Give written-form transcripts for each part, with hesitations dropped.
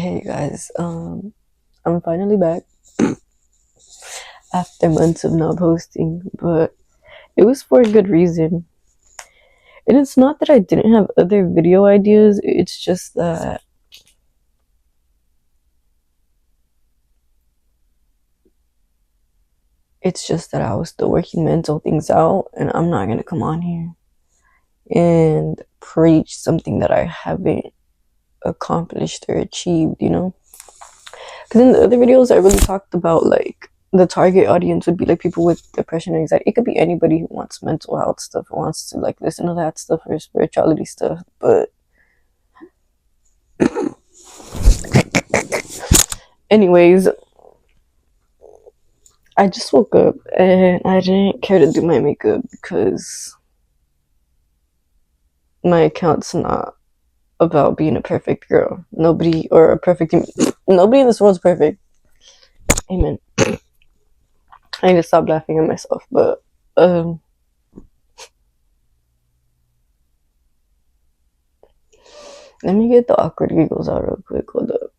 Hey guys, I'm finally back after months of not posting, but it was for a good reason. And it's not that I didn't have other video ideas, it's just that I was still working mental things out, and I'm not gonna come on here and preach something that I haven't accomplished or achieved. Because in the other videos, I really talked about like the target audience would be like people with depression and anxiety. It could be anybody who wants mental health stuff, who wants to like listen to that stuff or spirituality stuff. But anyways, I just woke up and I didn't care to do my makeup because my account's not about being a perfect girl. Nobody in this world's perfect. Amen. I need to stop laughing at myself, but let me get the awkward giggles out real quick. Hold up.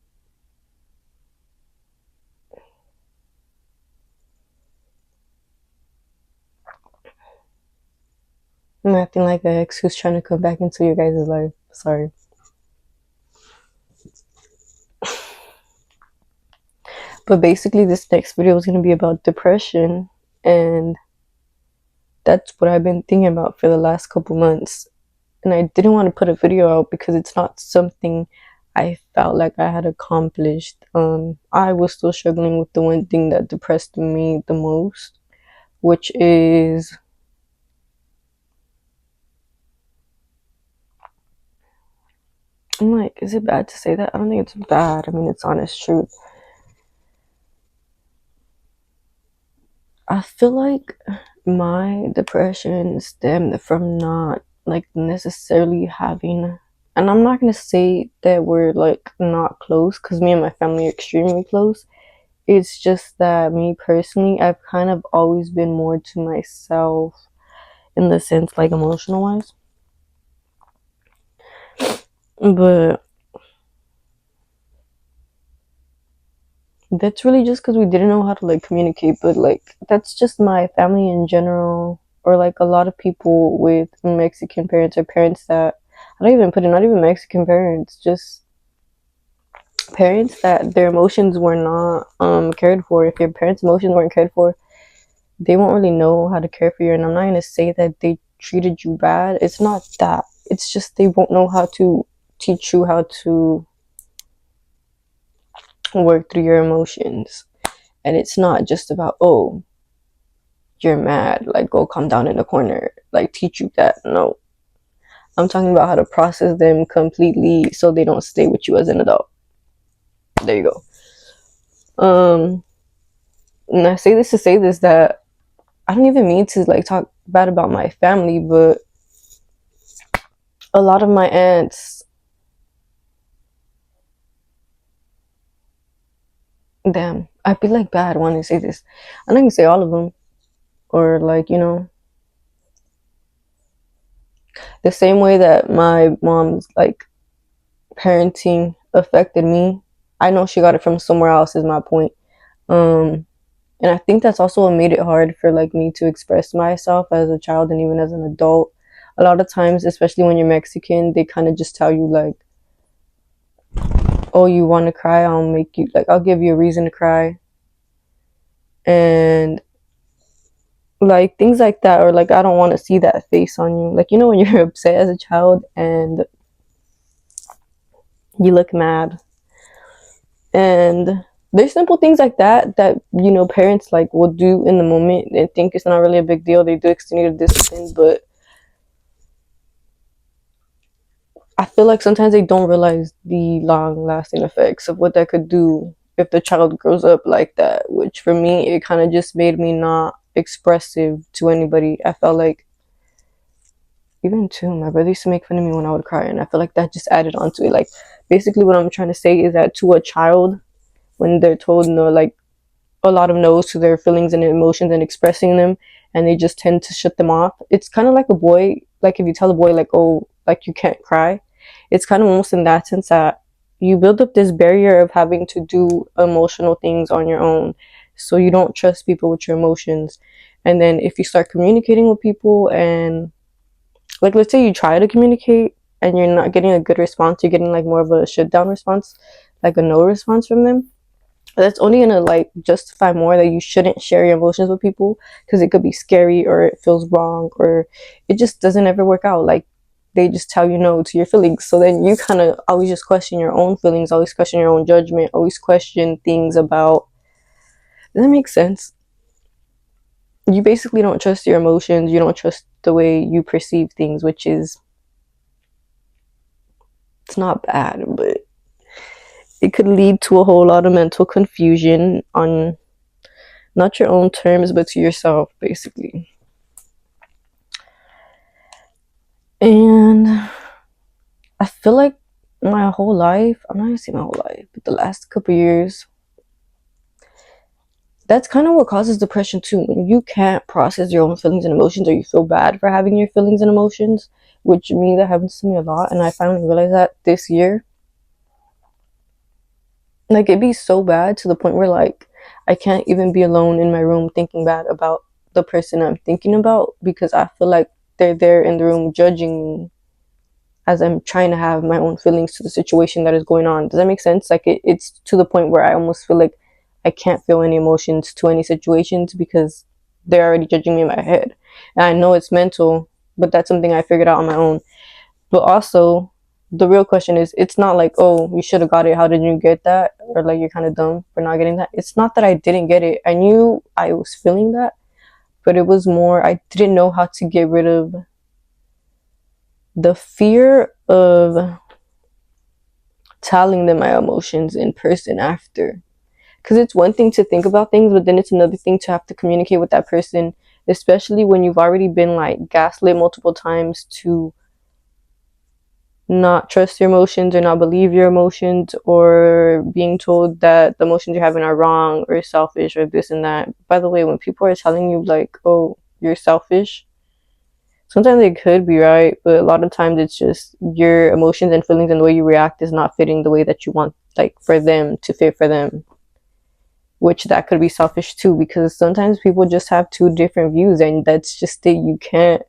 I'm acting like an ex who's trying to come back into your guys' life. Sorry. But basically, this next video is going to be about depression, and that's what I've been thinking about for the last couple months. And I didn't want to put a video out because it's not something I felt like I had accomplished. I was still struggling with the one thing that depressed me the most, which is I'm like, is it bad to say that? I don't think it's bad. I mean, it's honest truth. I feel like my depression stemmed from not like necessarily having, and I'm not gonna say that we're like not close because me and my family are extremely close. It's just that me personally, I've kind of always been more to myself in the sense like emotional wise. But that's really just because we didn't know how to like communicate. But like that's just my family in general, or like a lot of people with Mexican parents or parents that I don't even put it, not even Mexican parents, just parents that their emotions were not cared for. If your parents' emotions weren't cared for, they won't really know how to care for you. And I'm not gonna say that they treated you bad. It's not that. It's just they won't know how to teach you how to work through your emotions. And it's not just about, oh, you're mad, like go calm down in the corner, like teach you that. No. I'm talking about how to process them completely so they don't stay with you as an adult. There you go. And I say this to say this that I don't even mean to like talk bad about my family, but a lot of my aunts, damn, I feel like bad when I say this. I'm not gonna say all of them, or like the same way that my mom's like parenting affected me. I know she got it from somewhere else. Is my point. Um, and I think that's also what made it hard for like me to express myself as a child and even as an adult. A lot of times, especially when you're Mexican, they kind of just tell you like, "Oh, you want to cry? I'll make you like I'll give you a reason to cry," and like things like that, or like I don't want to see that face on you. Like when you're upset as a child and you look mad, and there's simple things like that parents like will do in the moment and think it's not really a big deal. They do extended discipline, but I feel like sometimes they don't realize the long lasting effects of what that could do if the child grows up like that, which for me it kind of just made me not expressive to anybody. I felt like even too my brother used to make fun of me when I would cry, and I feel like that just added on to it. Like basically what I'm trying to say is that to a child, when they're told no, like a lot of no's to their feelings and emotions and expressing them, and they just tend to shut them off. It's kind of like a boy, like if you tell a boy like, oh, like you can't cry, it's kind of almost in that sense that you build up this barrier of having to do emotional things on your own, so you don't trust people with your emotions. And then if you start communicating with people, and like let's say you try to communicate and you're not getting a good response, you're getting like more of a shut down response, like a no response from them, that's only gonna like justify more that you shouldn't share your emotions with people, because it could be scary or it feels wrong or it just doesn't ever work out. Like they just tell you no to your feelings, so then you kind of always just question your own feelings, always question your own judgment, always question things about. Does that make sense? You basically don't trust your emotions, you don't trust the way you perceive things, which is, it's not bad, but it could lead to a whole lot of mental confusion on not your own terms, but to yourself, basically. And I feel like my whole life, I'm not gonna say my whole life, but the last couple years, that's kind of what causes depression too. When you can't process your own feelings and emotions, or you feel bad for having your feelings and emotions, which me, that happens to me a lot. And I finally realized that this year. Like it'd be so bad to the point where like I can't even be alone in my room thinking bad about the person I'm thinking about, because I feel like they're there in the room judging me as I'm trying to have my own feelings to the situation that is going on. Does that make sense? Like it's to the point where I almost feel like I can't feel any emotions to any situations because they're already judging me in my head. And I know it's mental, but that's something I figured out on my own. But also, the real question is, it's not like, oh, you should have got it. How did you get that? Or like, you're kind of dumb for not getting that. It's not that I didn't get it. I knew I was feeling that, but it was more, I didn't know how to get rid of the fear of telling them my emotions in person after. Because it's one thing to think about things, but then it's another thing to have to communicate with that person, especially when you've already been like gaslit multiple times to not trust your emotions or not believe your emotions, or being told that the emotions you're having are wrong or selfish or this and that. By the way, when people are telling you like, oh, you're selfish, sometimes they could be right, but a lot of times it's just your emotions and feelings and the way you react is not fitting the way that you want, like for them to fit for them, which that could be selfish too, because sometimes people just have two different views, and that's just it. You can't,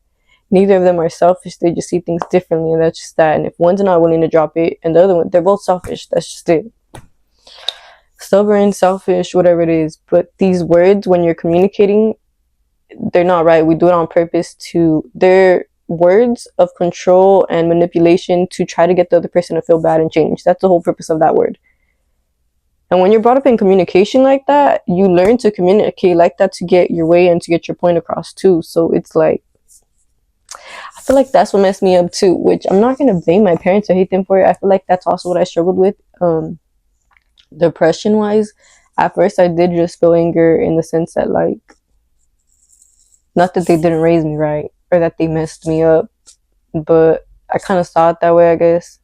neither of them are selfish, they just see things differently, and that's just that. And if one's not willing to drop it and the other one, they're both selfish. That's just it. Stubborn, selfish, whatever it is. But these words, when you're communicating, they're not right. We do it on purpose to, they're words of control and manipulation to try to get the other person to feel bad and change. That's the whole purpose of that word. And when you're brought up in communication like that, you learn to communicate like that to get your way and to get your point across too. So it's like, I feel like that's what messed me up too, which I'm not gonna blame my parents or hate them for it. I feel like that's also what I struggled with, depression wise. At first I did just feel anger in the sense that like, not that they didn't raise me right or that they messed me up, but I kind of saw it that way, I guess.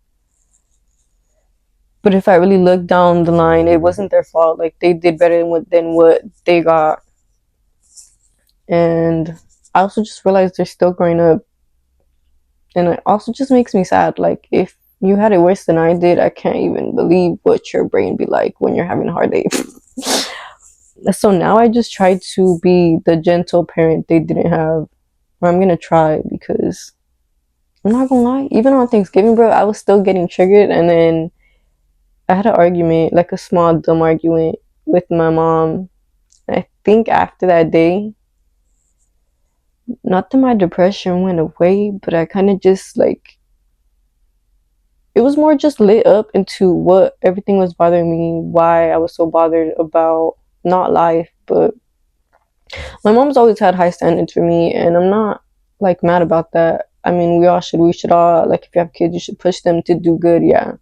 But if I really look down the line, it wasn't their fault. Like they did better than what they got. And I also just realized they're still growing up. And it also just makes me sad. Like if you had it worse than I did, I can't even believe what your brain be like when you're having a hard day. So now I just try to be the gentle parent they didn't have. Or I'm gonna try, because I'm not gonna lie, even on Thanksgiving, bro, I was still getting triggered. And then I had an argument, like a small dumb argument with my mom. I think after that day, not that my depression went away, but I kind of just like, it was more just lit up into what everything was bothering me, why I was so bothered about not life. But my mom's always had high standards for me, and I'm not like mad about that. I mean, we should all, like if you have kids, you should push them to do good, yeah.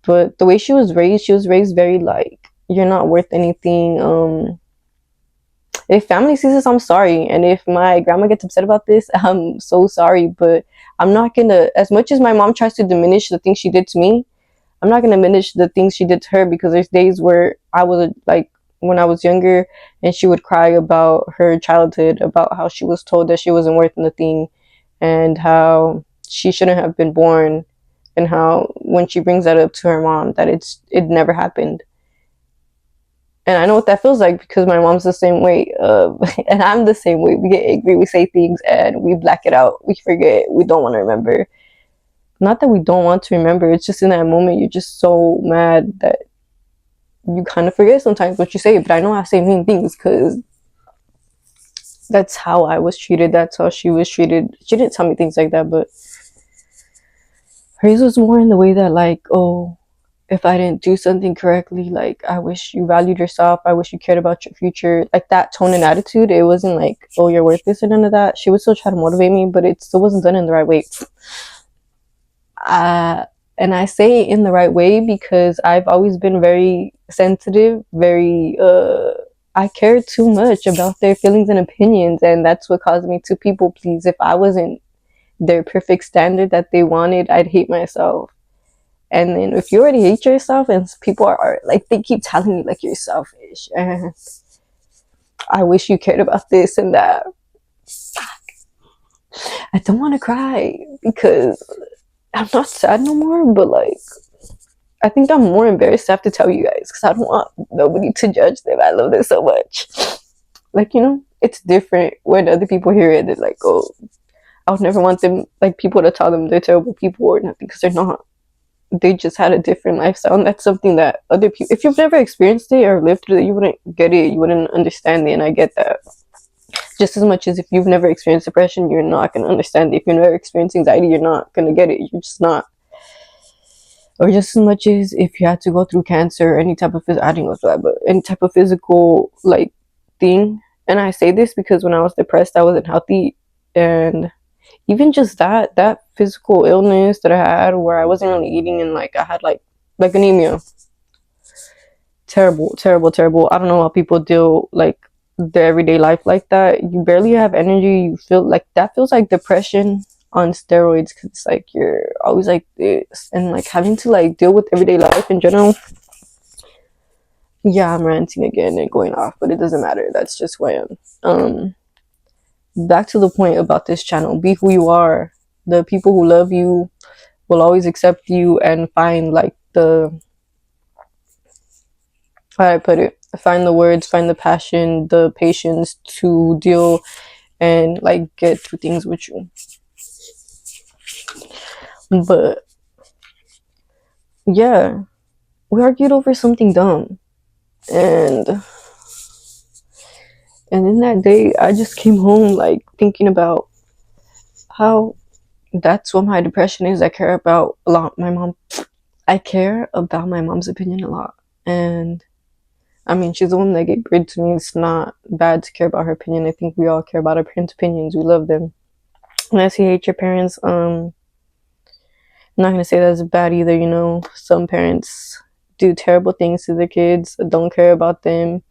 But the way she was raised very like, you're not worth anything. If family sees this, I'm sorry. And if my grandma gets upset about this, I'm so sorry. But I'm not gonna, as much as my mom tries to diminish the things she did to me, I'm not gonna diminish the things she did to her, because there's days where I was like, when I was younger, and she would cry about her childhood, about how she was told that she wasn't worth nothing and how she shouldn't have been born, and how when she brings that up to her mom that it never happened. And I know what that feels like because my mom's the same way, and I'm the same way. We get angry, we say things, and we black it out. We forget. We don't want to remember. Not that we don't want to remember. It's just in that moment you're just so mad that you kind of forget sometimes what you say. But I know I say mean things because that's how I was treated. That's how she was treated. She didn't tell me things like that, but hers was more in the way that, like, oh, if I didn't do something correctly, like, I wish you valued yourself. I wish you cared about your future. Like, that tone and attitude. It wasn't like, oh, you're worthless or none of that. She would still try to motivate me, but it still wasn't done in the right way. And I say in the right way because I've always been very sensitive, very, I care too much about their feelings and opinions, and that's what caused me to people please. If I wasn't their perfect standard that they wanted, I'd hate myself. And then if you already hate yourself and people are like, they keep telling you like you're selfish and I wish you cared about this and that, I don't want to cry because I'm not sad no more, but like, I think I'm more embarrassed to have to tell you guys because I don't want nobody to judge them. I love them so much. Like, you know, it's different when other people hear it. They're like, oh, I would never want them, like, people to tell them they're terrible people or nothing because they're not. They just had a different lifestyle, and that's something that other people, if you've never experienced it or lived through it, you wouldn't get it, you wouldn't understand it. And I get that just as much as if you've never experienced depression, you're not going to understand it. If you've never experienced anxiety, you're not going to get it. You're just not. Or just as much as if you had to go through cancer or any type of I didn't go through that, but any type of physical like thing. And I say this because when I was depressed, I wasn't healthy, and even just that physical illness that I had where I wasn't really eating and like I had like anemia. Terrible, terrible, terrible. I don't know how people deal like their everyday life like that. You barely have energy. You feel like that feels like depression on steroids because it's like you're always like this and like having to like deal with everyday life in general. Yeah, I'm ranting again and going off, but it doesn't matter. That's just who I am. Back to the point about this channel. Be who you are. The people who love you will always accept you and find like how I put it, find the words, find the passion, the patience to deal and like get through things with you. But yeah, we argued over something dumb, and in that day I just came home like thinking about how that's what my depression is. I care about a lot my mom. I care about my mom's opinion a lot, and I mean, she's the one that gave birth to me. It's not bad to care about her opinion. I think we all care about our parents' opinions. We love them. Unless you hate your parents, I'm not gonna say that's bad either. You know, some parents do terrible things to their kids, don't care about them,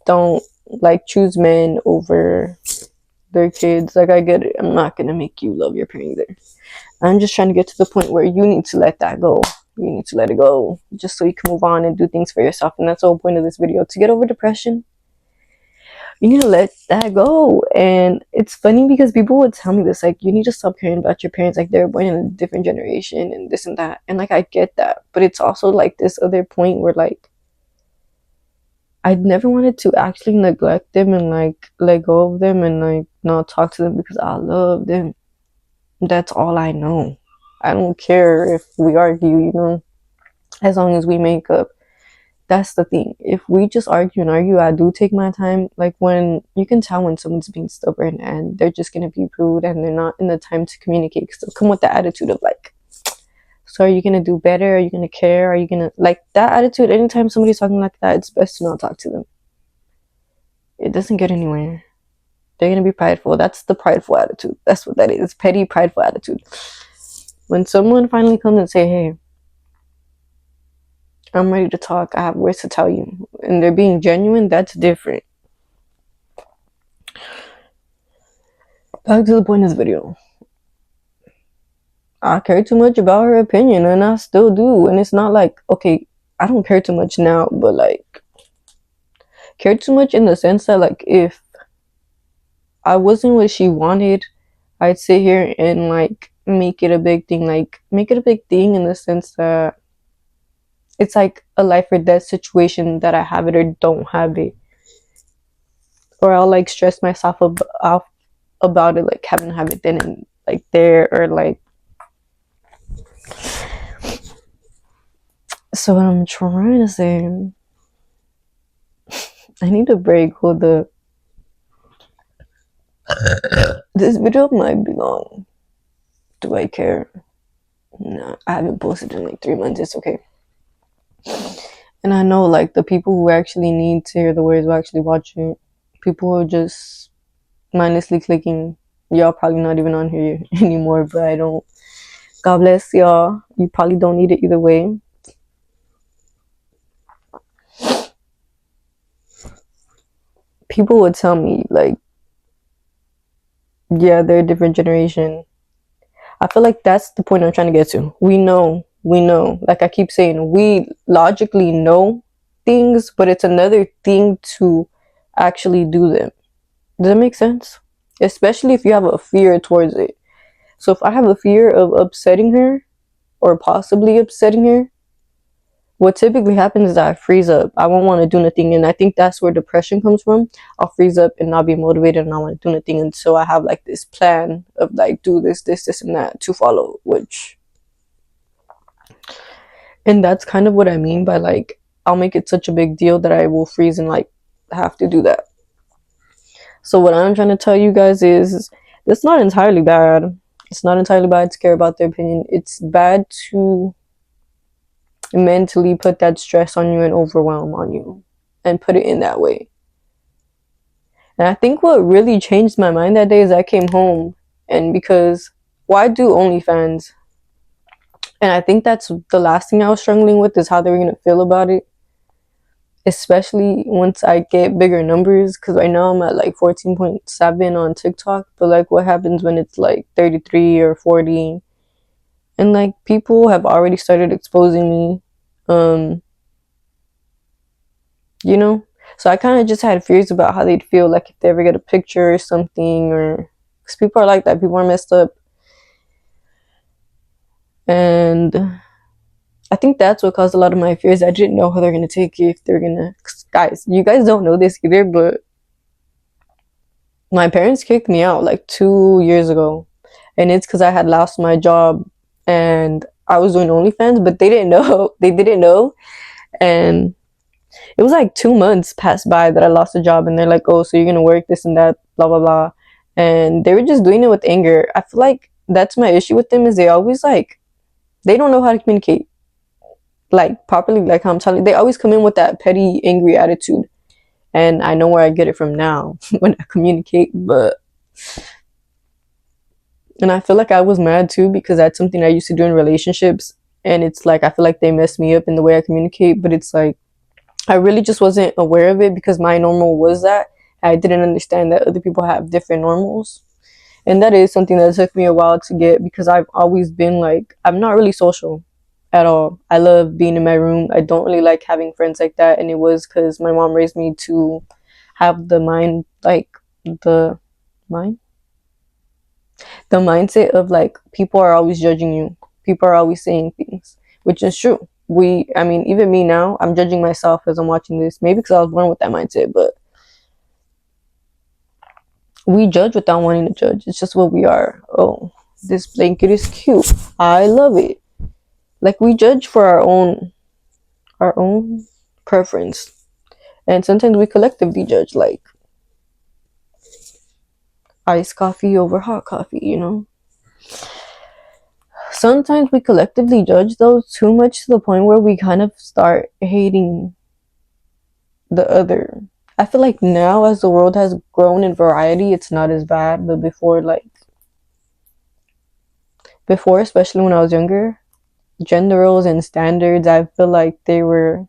don't like choose men over their kids. Like, I get it. I'm not gonna make you love your parent either. I'm just trying to get to the point where you need to let that go. You need to let it go just so you can move on and do things for yourself. And that's the whole point of this video. To get over depression, you need to let that go. And it's funny because people would tell me this, like, you need to stop caring about your parents, like they're born in a different generation and this and that. And like, I get that, but it's also like this other point where like I'd never wanted to actually neglect them and like let go of them and like not talk to them because I love them. That's all I know. I don't care if we argue, you know, as long as we make up. That's the thing. If we just argue and argue, I do take my time. Like, when you can tell when someone's being stubborn and they're just gonna be rude and they're not in the time to communicate, because they'll come with the attitude of like, so are you gonna do better? Are you gonna care? Are you gonna like that attitude? Anytime somebody's talking like that, it's best to not talk to them. It doesn't get anywhere. They're gonna be prideful. That's the prideful attitude. That's what that is. Petty, prideful attitude. When someone finally comes and say, hey, I'm ready to talk, I have words to tell you, and they're being genuine, that's different. Back to the point of this video. I care too much about her opinion, and I still do. And it's not like, okay, I don't care too much now, but like, care too much in the sense that like, if I wasn't what she wanted, I'd sit here and like make it a big thing. Like, make it a big thing in the sense that it's like a life or death situation that I have it or don't have it. Or I'll like stress myself off about it, like having to have it then and like there, or like. So what I'm trying to say, I need a break. Hold up. This video might be long. Do I care? No, I haven't posted in like 3 months. It's okay. And I know like the people who actually need to hear the words will actually watch it. People who are just mindlessly clicking, y'all probably not even on here anymore, but I don't. God bless y'all. You probably don't need it either way. People would tell me like, yeah, they're a different generation. I feel like that's the point I'm trying to get to. We know. Like I keep saying, we logically know things, but it's another thing to actually do them. Does that make sense? Especially if you have a fear towards it. So if I have a fear of upsetting her or possibly upsetting her, what typically happens is I freeze up. I won't want to do nothing. And I think that's where depression comes from. I'll freeze up and not be motivated and not want to do nothing. And so I have like this plan of like do this, and that to follow, and that's kind of what I mean by like, I'll make it such a big deal that I will freeze and like have to do that. So what I'm trying to tell you guys is it's not entirely bad. It's not entirely bad to care about their opinion. It's bad to mentally put that stress on you and overwhelm on you and put it in that way. And I think what really changed my mind that day is I came home, and because why do OnlyFans? And I think that's the last thing I was struggling with, is how they were going to feel about it. Especially once I get bigger numbers, because right now I'm at like 14.7 on TikTok, but like what happens when it's like 33 or 40? And like people have already started exposing me, you know? So I kind of just had fears about how they'd feel, like if they ever get a picture or something, or because people are like that, people are messed up. And I think that's what caused a lot of my fears. I didn't know how they're gonna take it, if they're gonna. Guys, you guys don't know this either, but my parents kicked me out like 2 years ago, and it's because I had lost my job and I was doing OnlyFans, but they didn't know. They didn't know, and it was like 2 months passed by that I lost a job, and they're like, "Oh, so you're gonna work this and that, blah blah blah," and they were just doing it with anger. I feel like that's my issue with them, is they always like, they don't know how to communicate like properly. Like I'm telling you, they always come in with that petty, angry attitude, and I know where I get it from now when I communicate. But and I feel like I was mad too, because that's something I used to do in relationships, and it's like I feel like they messed me up in the way I communicate. But it's like I really just wasn't aware of it, because my normal was that. I didn't understand that other people have different normals. And that is something that took me a while to get, because I've always been like, I'm not really social at all. I love being in my room. I don't really like having friends like that. And it was because my mom raised me to have the mind, like the mind, the mindset of like, people are always judging you. People are always saying things, which is true. I mean, even me now, I'm judging myself as I'm watching this. Maybe because I was born with that mindset, but we judge without wanting to judge. It's just what we are. Oh, this blanket is cute. I love it. Like we judge for our own preference. And sometimes we collectively judge, like iced coffee over hot coffee, you know? Sometimes we collectively judge those too much, to the point where we kind of start hating the other. I feel like now, as the world has grown in variety, it's not as bad. But before, especially when I was younger, gender roles and standards, I feel like they were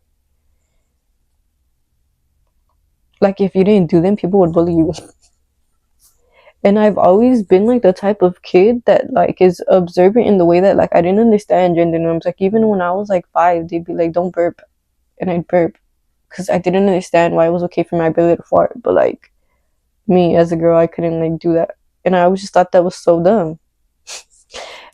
like, if you didn't do them, people would bully you. And I've always been like the type of kid that like is observant in the way that like I didn't understand gender norms. Like even when I was like 5, they'd be like, "Don't burp," and I'd burp because I didn't understand why it was okay for my belly to fart. But like me as a girl, I couldn't like do that, and I always just thought that was so dumb.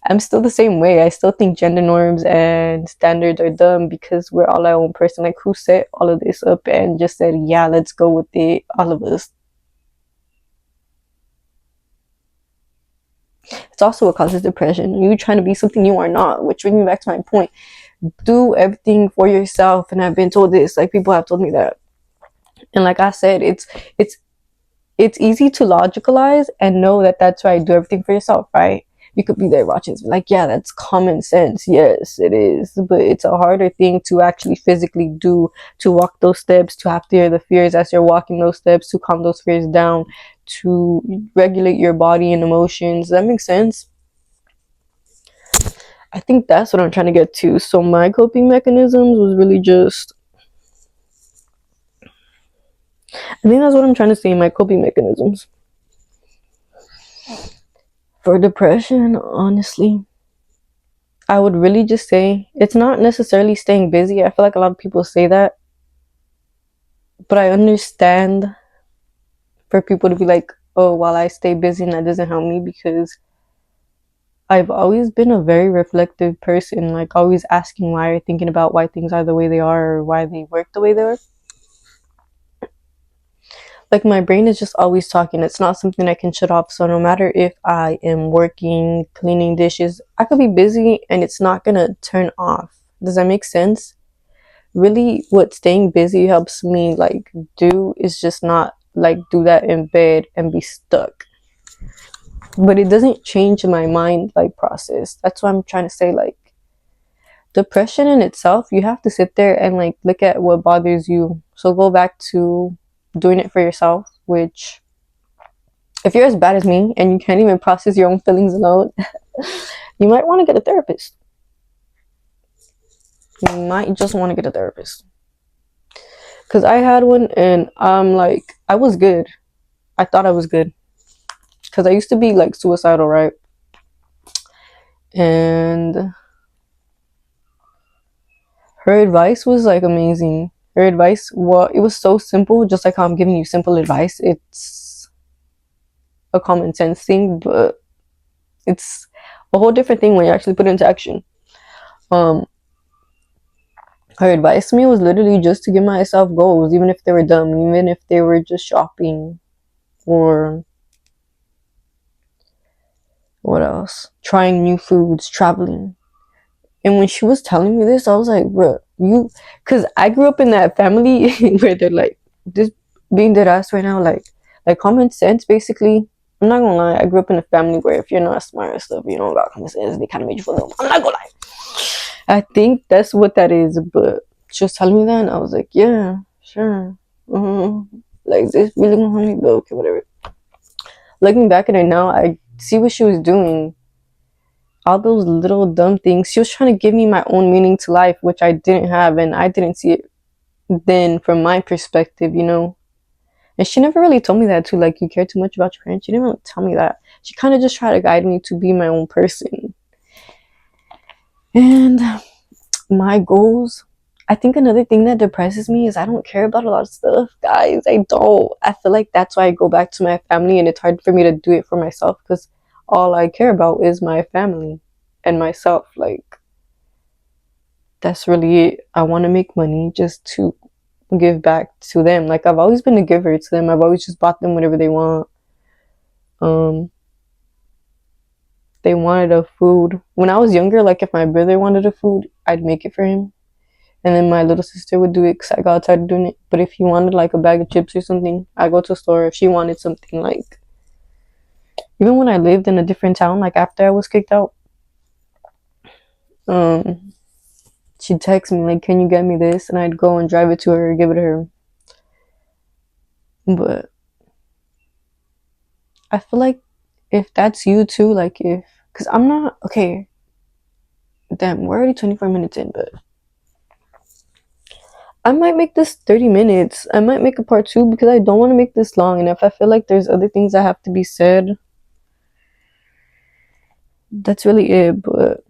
I'm still the same way. I still think gender norms and standards are dumb because we're all our own person. Like, who set all of this up and just said, yeah, let's go with it, all of us. It's also what causes depression. You trying to be something you are not, which brings me back to my point. Do everything for yourself. And I've been told this, like, people have told me that. And like I said, it's it's easy to logicalize and know that that's right. Do everything for yourself, right? You could be there watching, like, yeah, that's common sense. Yes, it is. But it's a harder thing to actually physically do, to walk those steps, to have to hear the fears as you're walking those steps, to calm those fears down, to regulate your body and emotions. Does that make sense? I think that's what I'm trying to get to. So my coping mechanisms was really just, I think that's what I'm trying to say, my coping mechanisms. For depression, honestly, I would really just say it's not necessarily staying busy. I feel like a lot of people say that, but I understand for people to be like, oh, while I stay busy and that doesn't help me, because I've always been a very reflective person, like always asking why, or thinking about why things are the way they are, or why they work the way they are. Like, my brain is just always talking. It's not something I can shut off. So no matter if I am working, cleaning dishes, I could be busy and it's not gonna turn off. Does that make sense? Really, what staying busy helps me like do is just not like do that in bed and be stuck. But it doesn't change my mind like process. That's what I'm trying to say. Like, depression in itself, you have to sit there and like look at what bothers you. So go back to doing it for yourself, which, if you're as bad as me and you can't even process your own feelings alone, you might want to get a therapist. You might just want to get a therapist. Because I had one and I'm like, I was good. I thought I was good. Because I used to be like suicidal, right? And her advice was like amazing. Her advice, well, it was so simple, just like how I'm giving you simple advice. It's a common sense thing, but it's a whole different thing when you actually put it into action. Um, her advice to me was literally just to give myself goals, even if they were dumb, even if they were just shopping or what else? Trying new foods, traveling. And when she was telling me this, I was like, bro, because I grew up in that family where they're like, this being dead ass right now, like common sense, basically. I'm not gonna lie, I grew up in a family where if you're not smart and stuff, you don't got common sense, they kind of made you feel dumb. I'm not gonna lie. I think that's what that is, but she was telling me that, and I was like, yeah, sure. Like, this really gonna harm me, but okay, whatever. Looking back at it now, I see what she was doing. All those little dumb things. She was trying to give me my own meaning to life, which I didn't have, and I didn't see it then from my perspective, you know. And she never really told me that too. Like, you care too much about your parents. She didn't really tell me that. She kind of just tried to guide me to be my own person. And my goals. I think another thing that depresses me is I don't care about a lot of stuff, guys. I don't. I feel like that's why I go back to my family, and it's hard for me to do it for myself because all I care about is my family and myself. Like, that's really it. I want to make money just to give back to them. Like, I've always been a giver to them. I've always just bought them whatever they want. They wanted a food. When I was younger, like if my brother wanted a food, I'd make it for him. And then my little sister would do it because I got tired of doing it. But if he wanted like a bag of chips or something, I go to the store. If she wanted something, like, even when I lived in a different town, like after I was kicked out, she'd text me like, "Can you get me this?" And I'd go and drive it to her, give it to her. But I feel like if that's you too, like if, because I'm not, okay, damn, we're already 24 minutes in, but I might make this 30 minutes. I might make a part two because I don't want to make this long. And if I feel like there's other things that have to be said, that's really it. But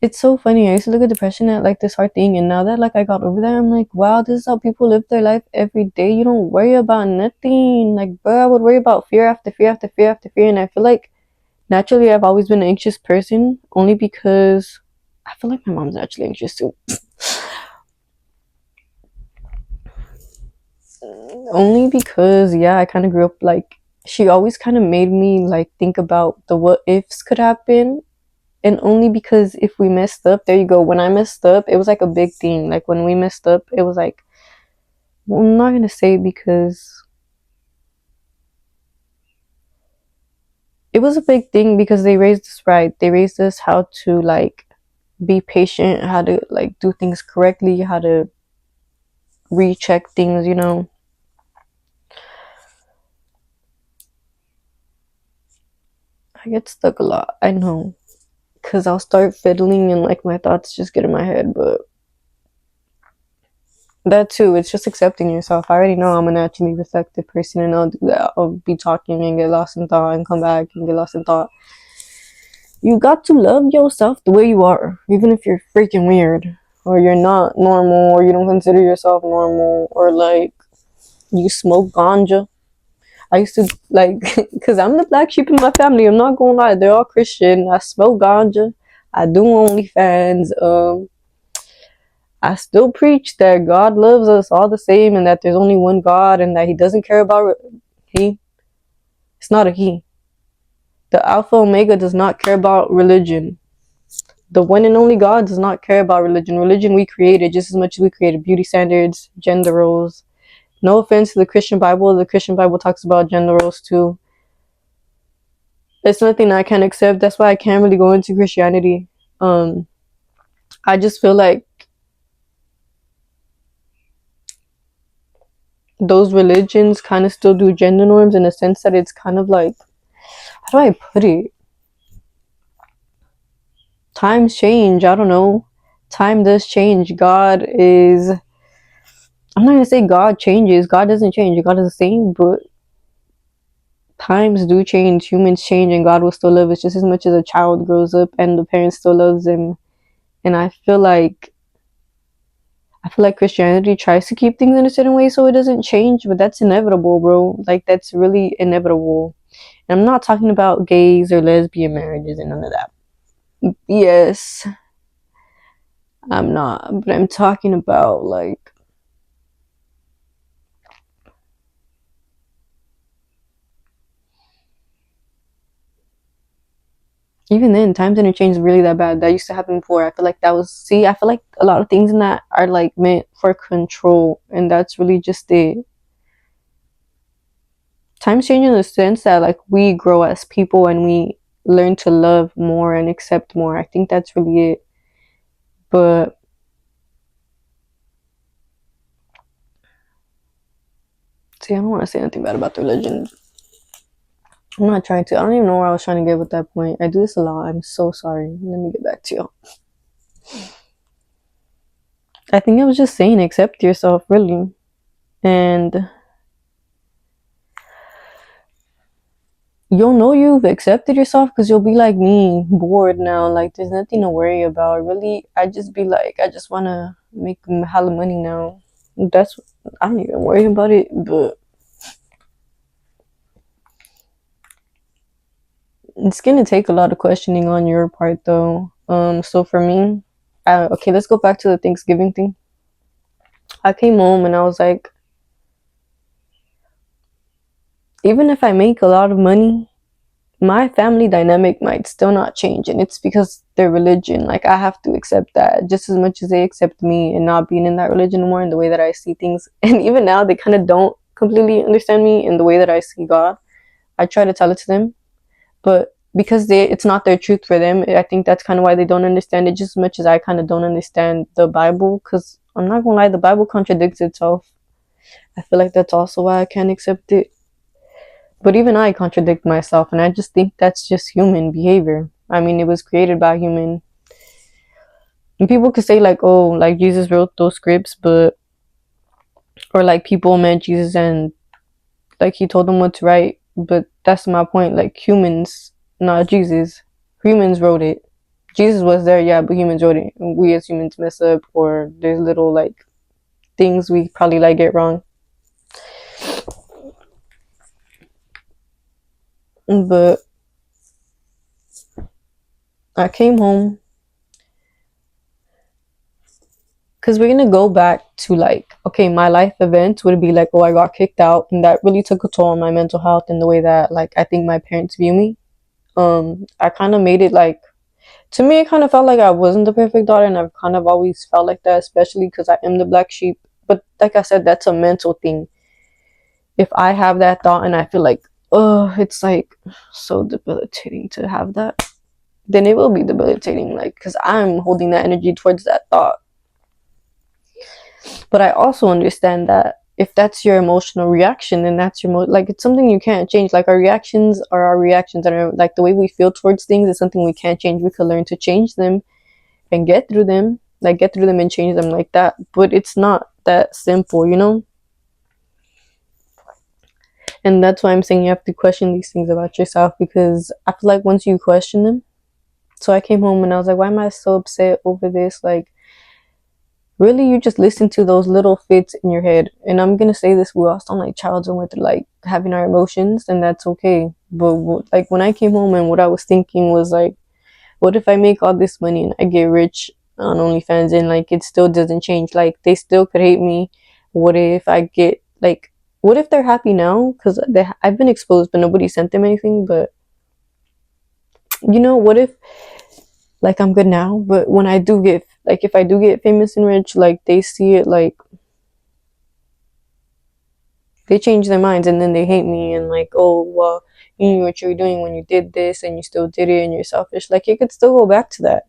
it's so funny. I used to look at depression at like this hard thing, and now that like I got over that, I'm like, wow, this is how people live their life every day. You don't worry about nothing. Like, bro, I would worry about fear after fear after fear after fear, and I feel like Naturally, I've always been an anxious person, only because I feel like my mom's actually anxious too. Only because, yeah, I kind of grew up like, she always kind of made me like think about the what ifs could happen. And only because if we messed up, there you go. When I messed up, it was like a big thing. Like when we messed up, it was like, well, I'm not gonna say because it was a big thing because they raised us right. They raised us how to like be patient, how to like do things correctly, how to recheck things, you know. I get stuck a lot, I know, because I'll start fiddling and like my thoughts just get in my head. But that too, it's just accepting yourself. I already know I'm a naturally reflective person, and I'll do that. I'll be talking and get lost in thought and come back and get lost in thought. You got to love yourself the way you are, even if you're freaking weird, or you're not normal, or you don't consider yourself normal, or like you smoke ganja. I used to like, because I'm the black sheep in my family. I'm not gonna lie, they're all Christian. I smoke ganja. I do OnlyFans. I still preach that God loves us all the same, and that there's only one God, and that He doesn't care about He. It's not a He. The Alpha Omega does not care about religion. The one and only God does not care about religion. Religion we created just as much as we created beauty standards, gender roles. No offense to the Christian Bible talks about gender roles too. It's nothing I can't accept. That's why I can't really go into Christianity. Um, I just feel like those religions kind of still do gender norms in a sense that it's kind of like, how do I put it? Times change. I don't know. Time does change. God is. I'm not gonna say God changes. God doesn't change. God is the same, but times do change. Humans change, and God will still love us just as much as a child grows up and the parent still loves him. And I feel like Christianity tries to keep things in a certain way so it doesn't change, but that's inevitable, bro. Like that's really inevitable. And I'm not talking about gays or lesbian marriages and none of that. Yes, I'm not, but I'm talking about like even then times didn't change really that bad. That used to happen before. I feel like that was see, I feel like a lot of things in that are like meant for control, and that's really just it. Times change in the sense that like we grow as people and we learn to love more and accept more. I think that's really it. But see, I don't want to say anything bad about the religion. I'm not trying to. I don't even know where I was trying to get with that point. I do this a lot. I'm so sorry. Let me get back to you. I think I was just saying accept yourself, really. And you'll know you've accepted yourself because you'll be like me, bored now. Like, there's nothing to worry about. Really, I just be like, I just want to make hella money now. That's, I don't even worry about it, but it's gonna take a lot of questioning on your part, though. So for me, okay, let's go back to the Thanksgiving thing. I came home and I was like, even if I make a lot of money, my family dynamic might still not change, and it's because their religion. Like I have to accept that just as much as they accept me and not being in that religion anymore, in the way that I see things. And even now, they kind of don't completely understand me in the way that I see God. I try to tell it to them, but because it's not their truth for them, I think that's kind of why they don't understand it just as much as I kind of don't understand the Bible. Because I'm not gonna lie, the Bible contradicts itself. I feel like that's also why I can't accept it. But even I contradict myself, and I just think that's just human behavior. I mean, it was created by human. And people could say like, oh, like Jesus wrote those scripts, but or like people met Jesus and like he told them what to write. But that's my point. Like humans, not Jesus. Humans wrote it. Jesus was there, yeah, but humans wrote it. And we as humans mess up, or there's little like things we probably like get wrong. But I came home because we're gonna go back to like, okay, my life events would be like, oh, I got kicked out, and that really took a toll on my mental health and the way that like I think my parents view me. I kind of made it like, to me, it kind of felt like I wasn't the perfect daughter, and I've kind of always felt like that, especially because I am the black sheep. But like I said, that's a mental thing. If I have that thought and I feel like, oh, it's like so debilitating to have that, then it will be debilitating, like, because I'm holding that energy towards that thought. But I also understand that if that's your emotional reaction, then that's your like, it's something you can't change. Like, our reactions are our reactions, and like the way we feel towards things is something we can't change. We could learn to change them and get through them, like get through them and change them like that. But it's not that simple, you know? And that's why I'm saying you have to question these things about yourself, because I feel like once you question them, so I came home and I was like, why am I so upset over this? Like, really, you just listen to those little fits in your head. And I'm gonna say this, we all sound like children with like having our emotions, and that's okay. But like when I came home and what I was thinking was like, what if I make all this money and I get rich on OnlyFans and like it still doesn't change? Like, they still could hate me. What if I get like, what if they're happy now? Because I've been exposed, but nobody sent them anything. But you know, what if like I'm good now, but when I do get like, if I do get famous and rich, like they see it, like they change their minds and then they hate me and like, oh well, you knew what you were doing when you did this and you still did it and you're selfish. Like, you could still go back to that.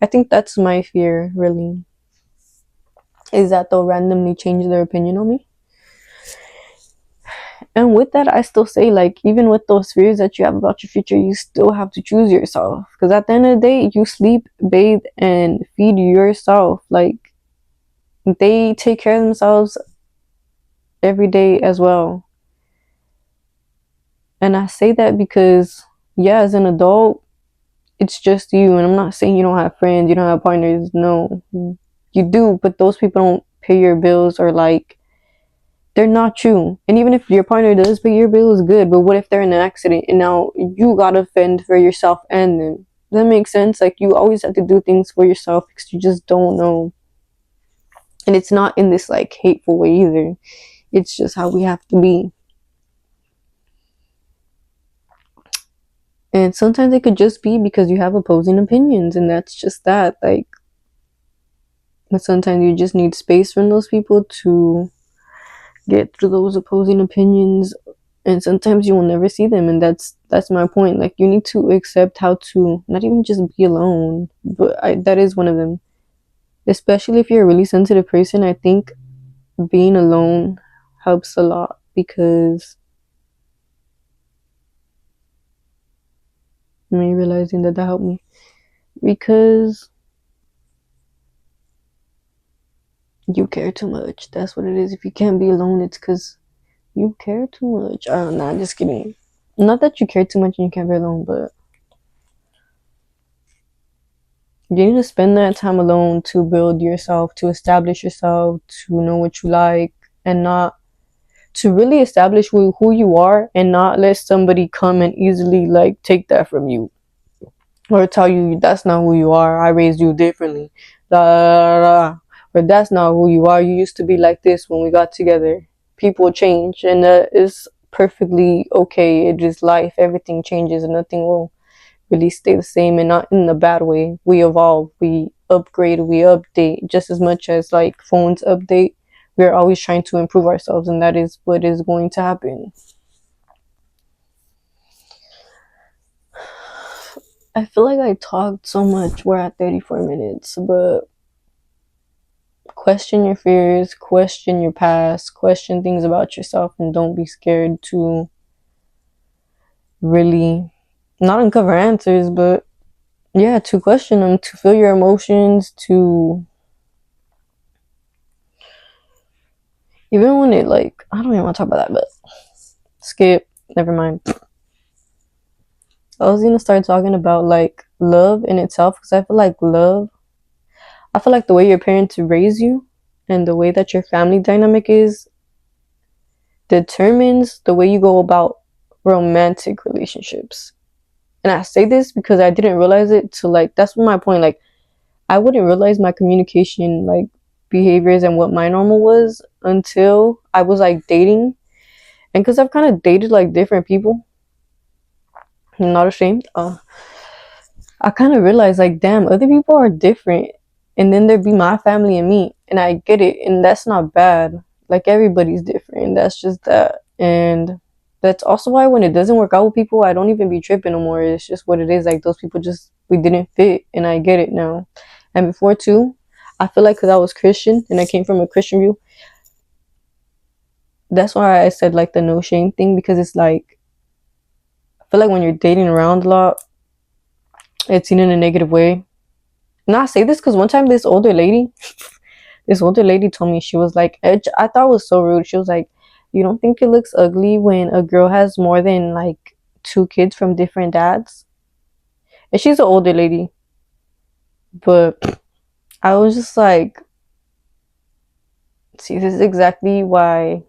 I think that's my fear, really, is that they'll randomly change their opinion on me. And with that, I still say, like, even with those fears that you have about your future, you still have to choose yourself. Because at the end of the day, you sleep, bathe, and feed yourself. Like, they take care of themselves every day as well. And I say that because, yeah, as an adult, it's just you. And I'm not saying you don't have friends, you don't have partners. No, you do. But those people don't pay your bills, or like, they're not you. And even if your partner does pay your bills, good. But what if they're in an accident and now you gotta fend for yourself and them? Does that make sense? Like, you always have to do things for yourself because you just don't know. And it's not in this like hateful way either. It's just how we have to be. And sometimes it could just be because you have opposing opinions, and that's just that. Like, but sometimes you just need space from those people to get through those opposing opinions, and sometimes you will never see them, and that's my point. Like, you need to accept how to not even just be alone, but that is one of them. Especially if you're a really sensitive person, I think being alone helps a lot, because me realizing that helped me, because you care too much. That's what it is. If you can't be alone, it's because you care too much. Nah, just kidding. Not that you care too much and you can't be alone, but you need to spend that time alone to build yourself, to establish yourself, to know what you like, and not to really establish who you are, and not let somebody come and easily like take that from you, or tell you that's not who you are. I raised you differently. Da, da, da, da. Or that's not who you are. You used to be like this when we got together. People change, and that is perfectly okay. It is life. Everything changes, and nothing will really stay the same, and not in a bad way. We evolve, we upgrade, we update just as much as like phones update. We're always trying to improve ourselves, and that is what is going to happen. I feel like I talked so much. We're at 34 minutes, but question your fears, question your past, question things about yourself, and don't be scared to really not uncover answers, but yeah, to question them, to feel your emotions, to even when it like, I don't even want to talk about that, but skip, never mind. I was gonna start talking about like love in itself, because I feel like the way your parents raise you and the way that your family dynamic is determines the way you go about romantic relationships. And I say this because I didn't realize it to like, that's my point. Like, I wouldn't realize my communication, like, behaviors and what my normal was until I was like dating. And because I've kind of dated like different people, I'm not ashamed. I kind of realized like, damn, other people are different. And then there'd be my family and me. And I get it. And that's not bad. Like, everybody's different. That's just that. And that's also why when it doesn't work out with people, I don't even be tripping no more. It's just what it is. Like, those people just, we didn't fit. And I get it now. And before too, I feel like because I was Christian and I came from a Christian view, that's why I said like the no shame thing, because it's like, I feel like when you're dating around a lot, it's seen in a negative way. And I say this because one time this older lady told me, she was like, I thought it was so rude. She was like, you don't think it looks ugly when a girl has more than like two kids from different dads? And she's an older lady. But I was just like, see, this is exactly why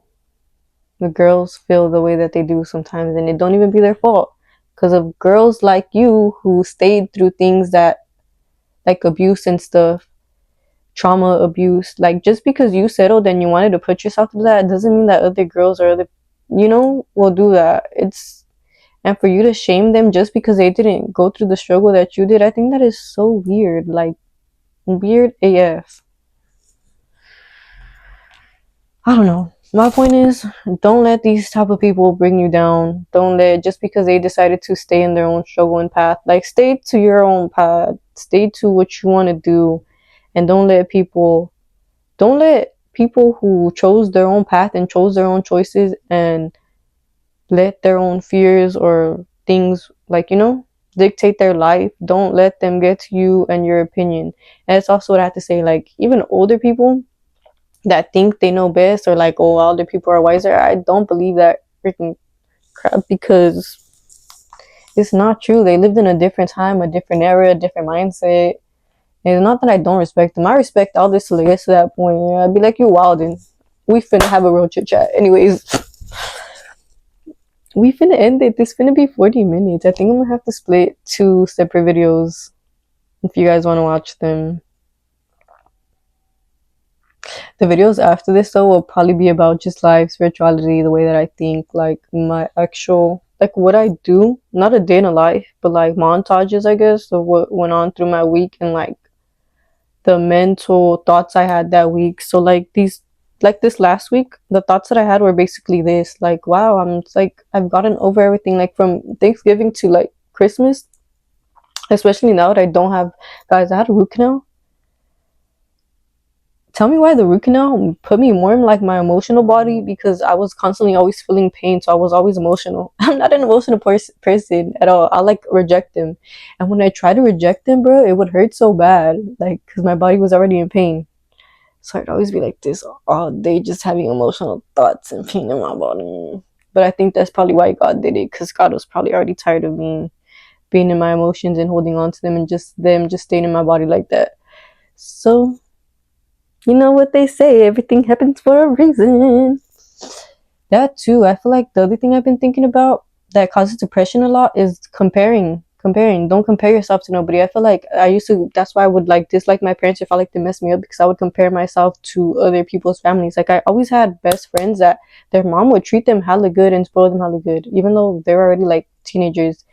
the girls feel the way that they do sometimes, and it don't even be their fault. Because of girls like you who stayed through things that, like abuse and stuff, trauma, abuse. Like, just because you settled and you wanted to put yourself through that doesn't mean that other girls or other, will do that. And for you to shame them just because they didn't go through the struggle that you did, I think that is so weird. Like, weird AF. I don't know. My point is, don't let these type of people bring you down. Don't let, just because they decided to stay in their own struggle and path. Like, stay to your own path. Stay to what you want to do, and don't let people who chose their own path and chose their own choices and let their own fears or things, like, dictate their life. Don't let them get to you and your opinion. And it's also what I have to say, like, even older people that think they know best, or like, oh, older people are wiser, I don't believe that freaking crap, because it's not true. They lived in a different time, a different era, a different mindset. And it's not that I don't respect them. I respect all this till it gets to that point. I'd be like, you wildin'. We finna have a real chit chat. Anyways, we finna end it. This finna be 40 minutes. I think I'm gonna have to split two separate videos if you guys wanna watch them. The videos after this though will probably be about just life, spirituality, the way that I think, like my actual, like what I do, not a day in a life, but like montages, I guess, of what went on through my week, and like the mental thoughts I had that week. So like this last week, the thoughts that I had were basically this, like, wow, I'm like, I've gotten over everything, like from Thanksgiving to like Christmas, especially now that I don't have, guys, I had a root canal. Tell me why the root canal put me more in like my emotional body, because I was constantly always feeling pain, so I was always emotional. I'm not an emotional person at all. I like reject them, and when I try to reject them, bro, it would hurt so bad, like, because my body was already in pain. So I'd always be like this all day, just having emotional thoughts and pain in my body. But I think that's probably why God did it, because God was probably already tired of me being in my emotions and holding on to them, and just them just staying in my body like that. So, you know what they say, everything happens for a reason. That too, I feel like the other thing I've been thinking about that causes depression a lot is comparing. Don't compare yourself to nobody. I feel like I used to, that's why I would like dislike my parents if I like to mess me up, because I would compare myself to other people's families. Like, I always had best friends that their mom would treat them hella good and spoil them hella good, even though they were already like teenagers.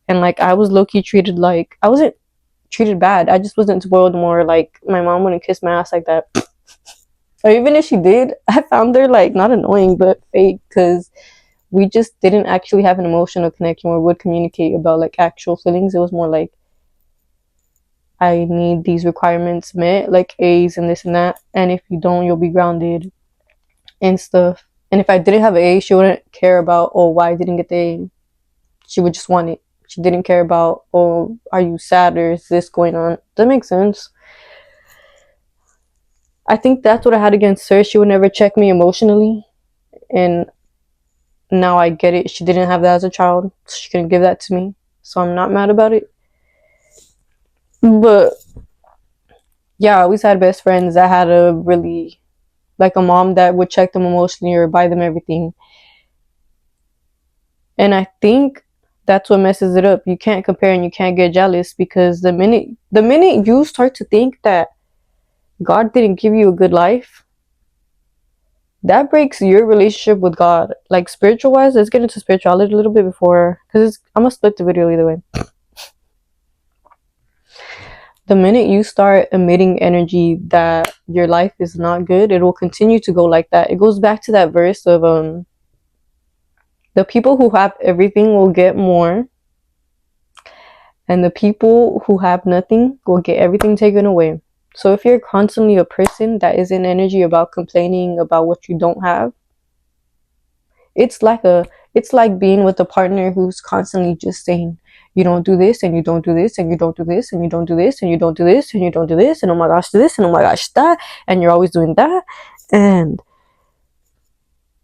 And like, I was low-key treated like, I wasn't treated bad, I just wasn't spoiled more. Like, my mom wouldn't kiss my ass like that, or even if she did, I found her like not annoying but fake, because we just didn't actually have an emotional connection or would communicate about like actual feelings. It was more like, I need these requirements met, like A's and this and that, and if you don't, you'll be grounded and stuff. And if I didn't have an A, she wouldn't care about, oh, why I didn't get the A. She would just want it. She didn't care about, oh, are you sad or is this going on? That makes sense. I think that's what I had against her. She would never check me emotionally, and now I get it. She didn't have that as a child, so she couldn't give that to me. So I'm not mad about it. But yeah, I always had best friends that had a really, like, a mom that would check them emotionally or buy them everything. And I think That's what messes it up. You can't compare and you can't get jealous, because the minute you start to think that God didn't give you a good life, that breaks your relationship with God. Like spiritual wise, let's get into spirituality a little bit before, because I'm gonna split the video either way. The minute you start emitting energy that your life is not good, it will continue to go like that. It goes back to that verse of the people who have everything will get more, and the people who have nothing will get everything taken away. So if you're constantly a person that is in energy about complaining about what you don't have, it's like being with a partner who's constantly just saying, you don't do this, and you don't do this, and you don't do this, and you don't do this, and you don't do this, and you don't do this, and oh my gosh this, and oh my gosh that, and you're always doing that, and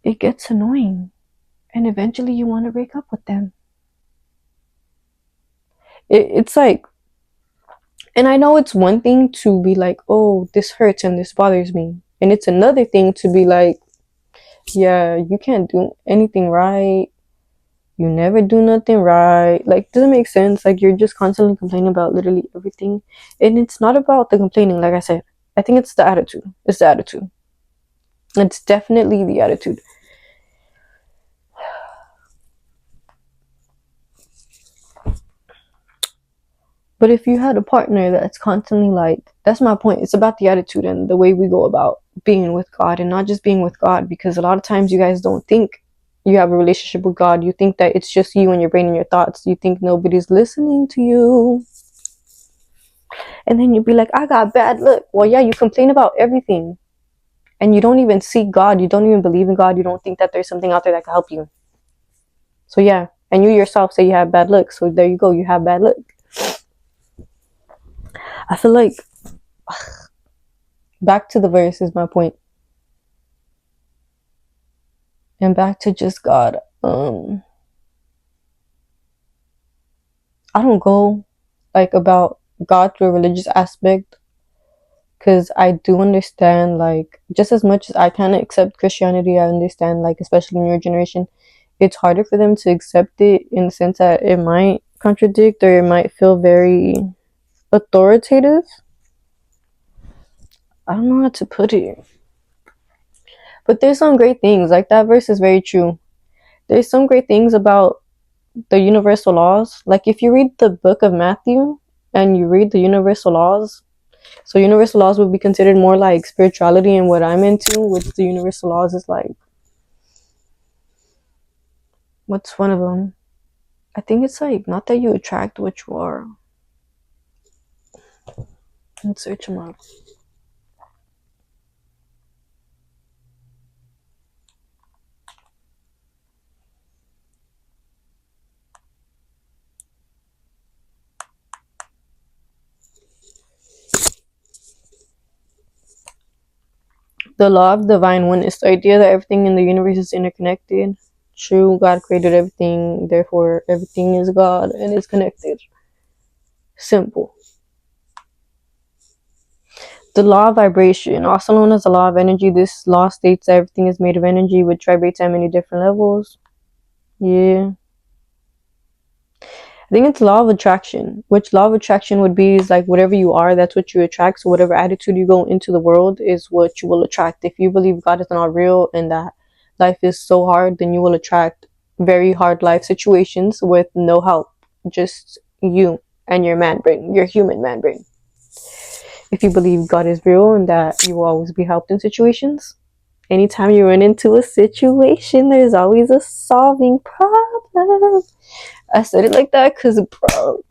it gets annoying, and eventually you want to break up with them. It's like, and I know it's one thing to be like, oh, this hurts and this bothers me, and it's another thing to be like, yeah, you can't do anything right, you never do nothing right. Like, doesn't make sense. Like, you're just constantly complaining about literally everything, and it's not about the complaining. Like I said, I think it's the attitude. It's the attitude. It's definitely the attitude. But if you had a partner that's constantly like, that's my point, it's about the attitude and the way we go about being with God, and not just being with God, because a lot of times you guys don't think you have a relationship with God. You think that it's just you and your brain and your thoughts. You think nobody's listening to you. And then you'd be like, I got bad luck. Well, yeah, you complain about everything, and you don't even seek God. You don't even believe in God. You don't think that there's something out there that can help you. So yeah, and you yourself say you have bad luck. So there you go, you have bad luck. I feel like back to the verse is my point. And back to just God. I don't go like about God through a religious aspect, because I do understand, like, just as much as I can accept Christianity, I understand, like, especially in your generation, it's harder for them to accept it, in the sense that it might contradict, or it might feel very authoritative. I don't know how to put it, but there's some great things. Like, that verse is very true. There's some great things about the universal laws. Like, if you read the book of Matthew and you read the universal laws, so universal laws would be considered more like spirituality, and what I'm into with the universal laws is like, what's one of them? I think it's like, not that you attract what you are. Let's search them up. The law of divine one is the idea that everything in the universe is interconnected. True, God created everything, therefore everything is God and is connected. Simple. The law of vibration, also known as the law of energy, this law states that everything is made of energy, which vibrates at many different levels. Yeah. I think it's law of attraction, which law of attraction would be is like, whatever you are, that's what you attract. So whatever attitude you go into the world is what you will attract. If you believe God is not real and that life is so hard, then you will attract very hard life situations with no help, just you and your man brain, your human man brain. If you believe God is real and that you will always be helped in situations, anytime you run into a situation, there's always a solving problem. I said it like that because, bro,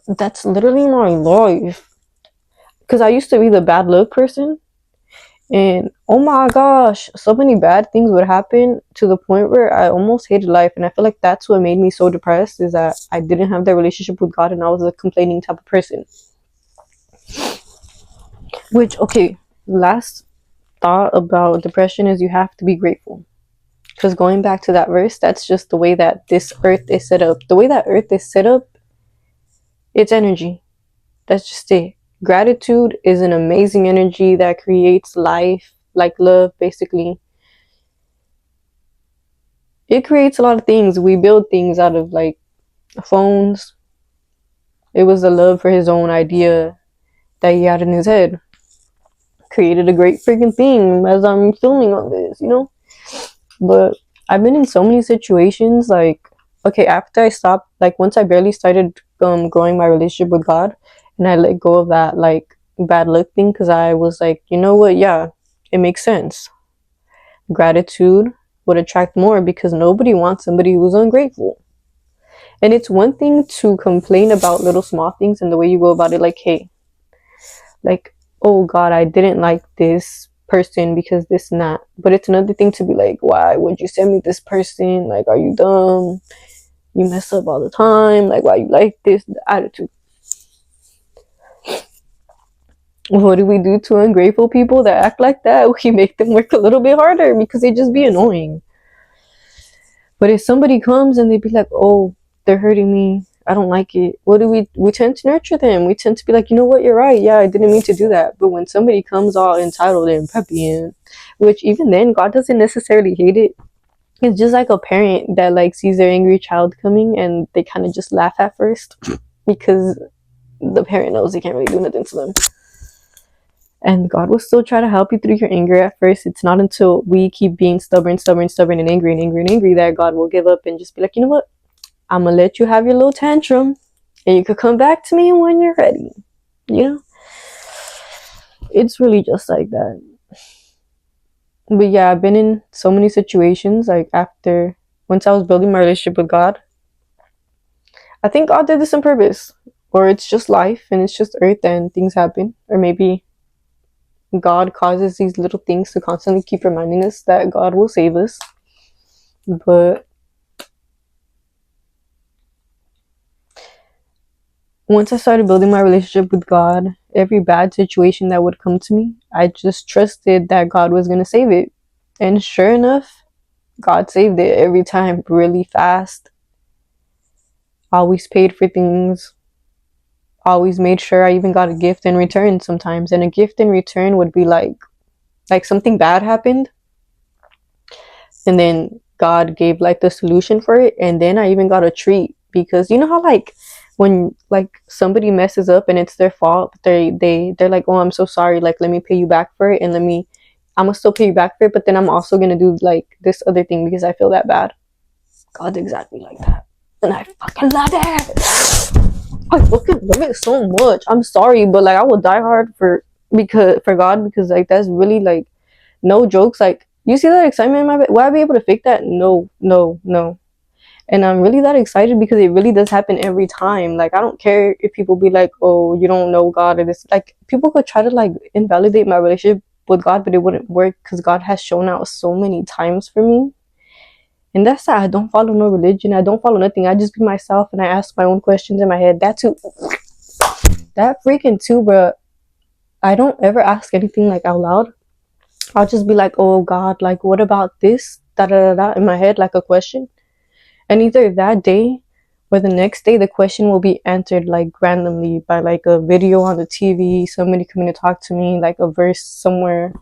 that's literally my life. Because I used to be the bad luck person, and oh my gosh, so many bad things would happen to the point where I almost hated life. And I feel like that's what made me so depressed, is that I didn't have that relationship with God, and I was a complaining type of person. Which, okay, last thought about depression is you have to be grateful. Because going back to that verse, that's just the way that this earth is set up. The way that earth is set up, it's energy. That's just it. Gratitude is an amazing energy that creates life, like love, basically. it creates a lot of things. We build things out of like phones. It was the love for his own idea that he had in his head. Created a great freaking thing as I'm filming on this, you know? But I've been in so many situations, like, okay, after I stopped, like, once I barely started growing my relationship with God, and I let go of that, like, bad luck thing, because I was like, you know what? Yeah, it makes sense. Gratitude would attract more because nobody wants somebody who's ungrateful. And it's one thing to complain about little small things and the way you go about it, like, hey, like, oh God, I didn't like this person because this and that. But it's another thing to be like, why would you send me this person? Like, are you dumb? You mess up all the time. Like, why you like this? The attitude. What do we do to ungrateful people that act like that? We make them work a little bit harder because they just be annoying. But if somebody comes and they be like, oh, they're hurting me, I don't like it. What do we tend to nurture them. We tend to be like, you know what, you're right. Yeah, I didn't mean to do that. But when somebody comes all entitled and peppy and which even then God doesn't necessarily hate it. It's just like a parent that like sees their angry child coming and they kind of just laugh at first because the parent knows they can't really do nothing to them. And God will still try to help you through your anger at first. It's not until we keep being stubborn, and angry that God will give up and just be like, you know what? I'm gonna let you have your little tantrum and you could come back to me when you're ready. You know? It's really just like that. But yeah, I've been in so many situations like after once I was building my relationship with God. I think God did this on purpose. Or it's just life and it's just earth and things happen. Or maybe God causes these little things to constantly keep reminding us that God will save us. But once I started building my relationship with God, every bad situation that would come to me, I just trusted that God was going to save it. And sure enough, God saved it every time really fast. Always paid for things. Always made sure I even got a gift in return sometimes. And a gift in return would be like something bad happened and then God gave like the solution for it, and then I even got a treat because you know how like when like somebody messes up and it's their fault, they're like, oh, I'm so sorry, like let me pay you back for it, and I'm gonna still pay you back for it, but then I'm also gonna do like this other thing because I feel that bad. God's exactly like that, and I fucking love it. I fucking love it so much. I'm sorry, but like I will die hard for God because like that's really like no jokes. Like, you see that excitement in my Will I be able to fake that? No, no, no. And I'm really that excited because it really does happen every time. Like, I don't care if people be like, oh, you don't know God or this. Like, people could try to like invalidate my relationship with God, but it wouldn't work because God has shown out so many times for me. And that's that. I don't follow no religion. I don't follow nothing. I just be myself and I ask my own questions in my head. That too. That freaking too, bro. I don't ever ask anything like out loud. I'll just be like, oh God, like what about this? Da da da da in my head, like a question. And either that day or the next day, the question will be answered like randomly by like a video on the TV, somebody coming to talk to me, like a verse somewhere.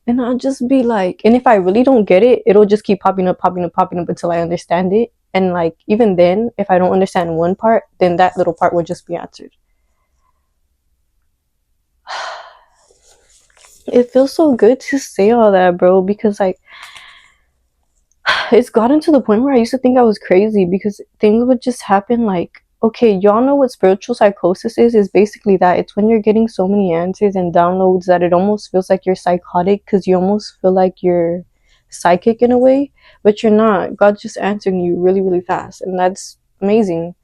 And I'll just be like, and if I really don't get it, it'll just keep popping up, popping up, popping up until I understand it. And like, even then, if I don't understand one part, then that little part will just be answered. It feels so good to say all that, bro, because like, it's gotten to the point where I used to think I was crazy because things would just happen like, okay, y'all know what spiritual psychosis is basically that. It's when you're getting so many answers and downloads that it almost feels like you're psychotic because you almost feel like you're psychic in a way, but you're not. God's just answering you really, really fast, and that's amazing.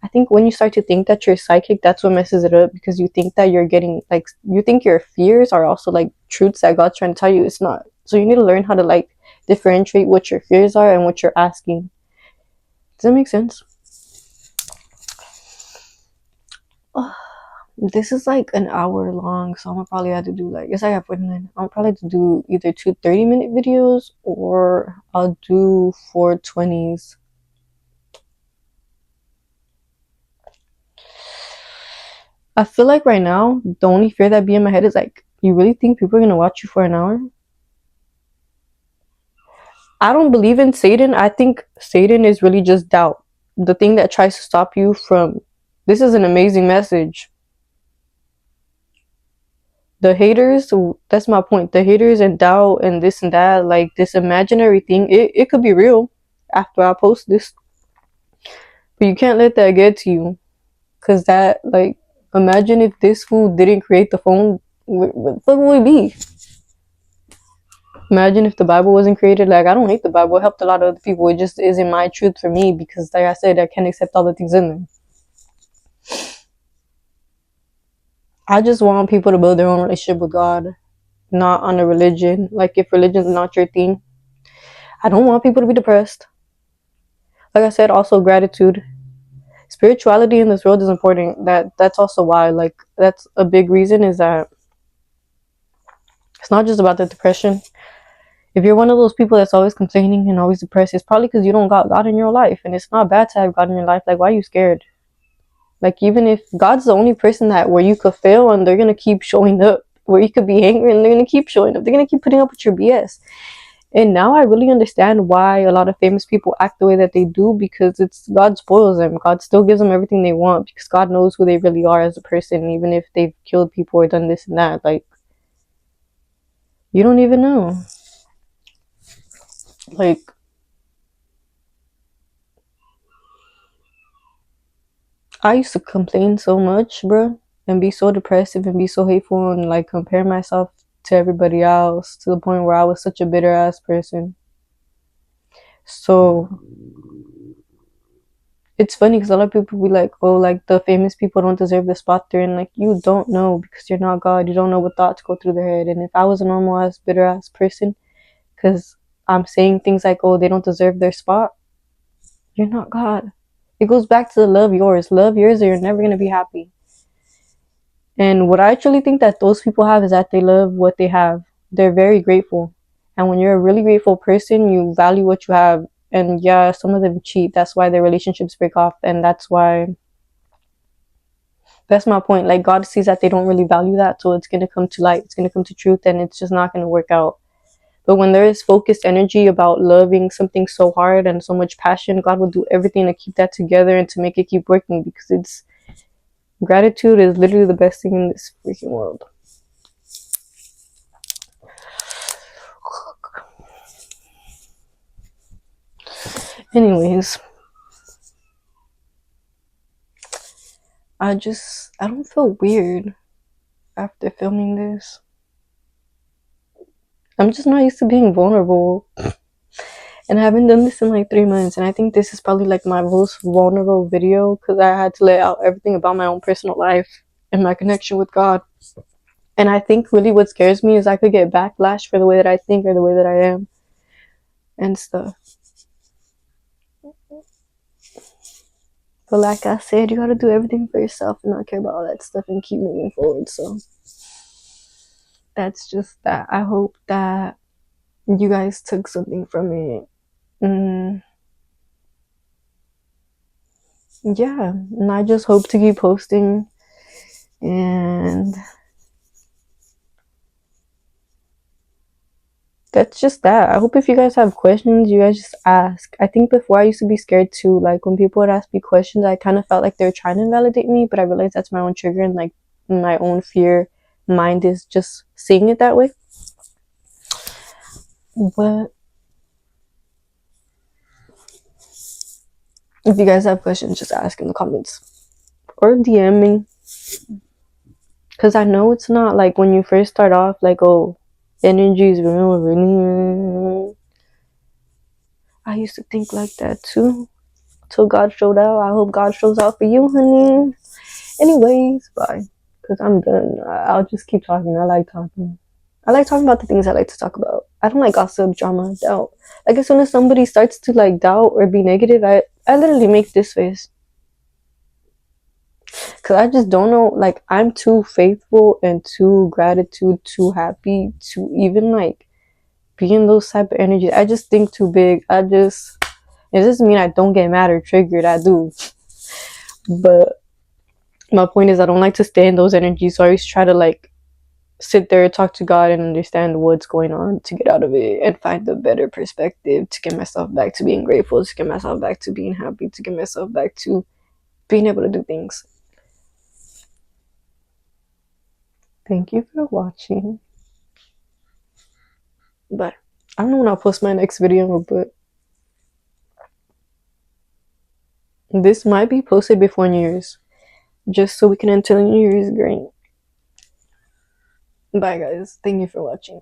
I think when you start to think that you're psychic, that's what messes it up because you think that you're getting like, you think your fears are also like truths that God's trying to tell you. It's not. So you need to learn how to like differentiate what your fears are and what you're asking. Does that make sense? Oh, this is like an hour long, so I'm gonna probably have to do like, yes, I have 49. I'll probably have to do either two 30-minute videos or I'll do 4 20s. I feel like right now, the only fear that be in my head is like, you really think people are gonna watch you for an hour? I don't believe in Satan. I think Satan is really just doubt. The thing that tries to stop you from, this is an amazing message. The haters, that's my point. The haters and doubt and this and that, like this imaginary thing, it could be real after I post this. But you can't let that get to you. Because that, like, imagine if this fool didn't create the phone, what the fuck would we be? Imagine if the Bible wasn't created. Like, I don't hate the Bible. It helped a lot of other people. It just isn't my truth for me because, like I said, I can't accept all the things in there. I just want people to build their own relationship with God, not on a religion. Like, if religion's not your thing, I don't want people to be depressed. Like I said, also gratitude. Spirituality in this world is important. That's also why, like, that's a big reason is that it's not just about the depression. If you're one of those people that's always complaining and always depressed, it's probably because you don't got God in your life. And it's not bad to have God in your life. Like, why are you scared? Like, even if God's the only person that where you could fail and they're going to keep showing up, where you could be angry and they're going to keep showing up. They're going to keep putting up with your BS. And now I really understand why a lot of famous people act the way that they do, because it's God spoils them. God still gives them everything they want because God knows who they really are as a person, even if they've killed people or done this and that. Like, you don't even know. Like, I used to complain so much, bro, and be so depressive and be so hateful and like compare myself to everybody else to the point where I was such a bitter ass person. So it's funny because a lot of people be like, oh, like the famous people don't deserve the spot they're in. Like, you don't know because you're not God. You don't know what thoughts go through their head. And if I was a normal ass, bitter ass person, because I'm saying things like, oh, they don't deserve their spot, you're not God. It goes back to the love yours. Love yours or you're never going to be happy. And what I actually think that those people have is that they love what they have. They're very grateful. And when you're a really grateful person, you value what you have. And yeah, some of them cheat. That's why their relationships break off. And that's my point. Like, God sees that they don't really value that. So it's going to come to light. It's going to come to truth. And it's just not going to work out. But when there is focused energy about loving something so hard and so much passion, God will do everything to keep that together and to make it keep working, because gratitude is literally the best thing in this freaking world. Anyways, I don't feel weird after filming this. I'm just not used to being vulnerable. And I haven't done this in like 3 months. And I think this is probably like my most vulnerable video because I had to let out everything about my own personal life and my connection with God. And I think really what scares me is I could get backlash for the way that I think or the way that I am and stuff. But like I said, you gotta do everything for yourself and not care about all that stuff and keep moving forward. So that's just that. I hope that you guys took something from it. Yeah, and I just hope to keep posting. And that's just that. I hope if you guys have questions, you guys just ask. I think before I used to be scared too. Like when people would ask me questions, I kind of felt like they were trying to validate me, but I realized that's my own trigger and like my own fear mind is just seeing it that way. But if you guys have questions, just ask in the comments or DM me. Because I know it's not like when you first start off, like, oh, energy is real, really. I used to think like that too. Till God showed out. I hope God shows out for you, honey. Anyways, bye. Because I'm done. I'll just keep talking. I like talking. I like talking about the things I like to talk about. I don't like gossip, drama, doubt. Like as soon as somebody starts to like doubt or be negative, I literally make this face. Because I just don't know. Like I'm too faithful and too gratitude, too happy to even like be in those type of energies. I just think too big. It doesn't mean I don't get mad or triggered. I do. But my point is I don't like to stay in those energies. So I always try to like sit there, talk to God, and understand what's going on to get out of it and find a better perspective to get myself back to being grateful, to get myself back to being happy, to get myself back to being able to do things. Thank you for watching. But I don't know when I'll post my next video, but this might be posted before New Year's, just so we can enter the New Year's great. Bye, guys. Thank you for watching.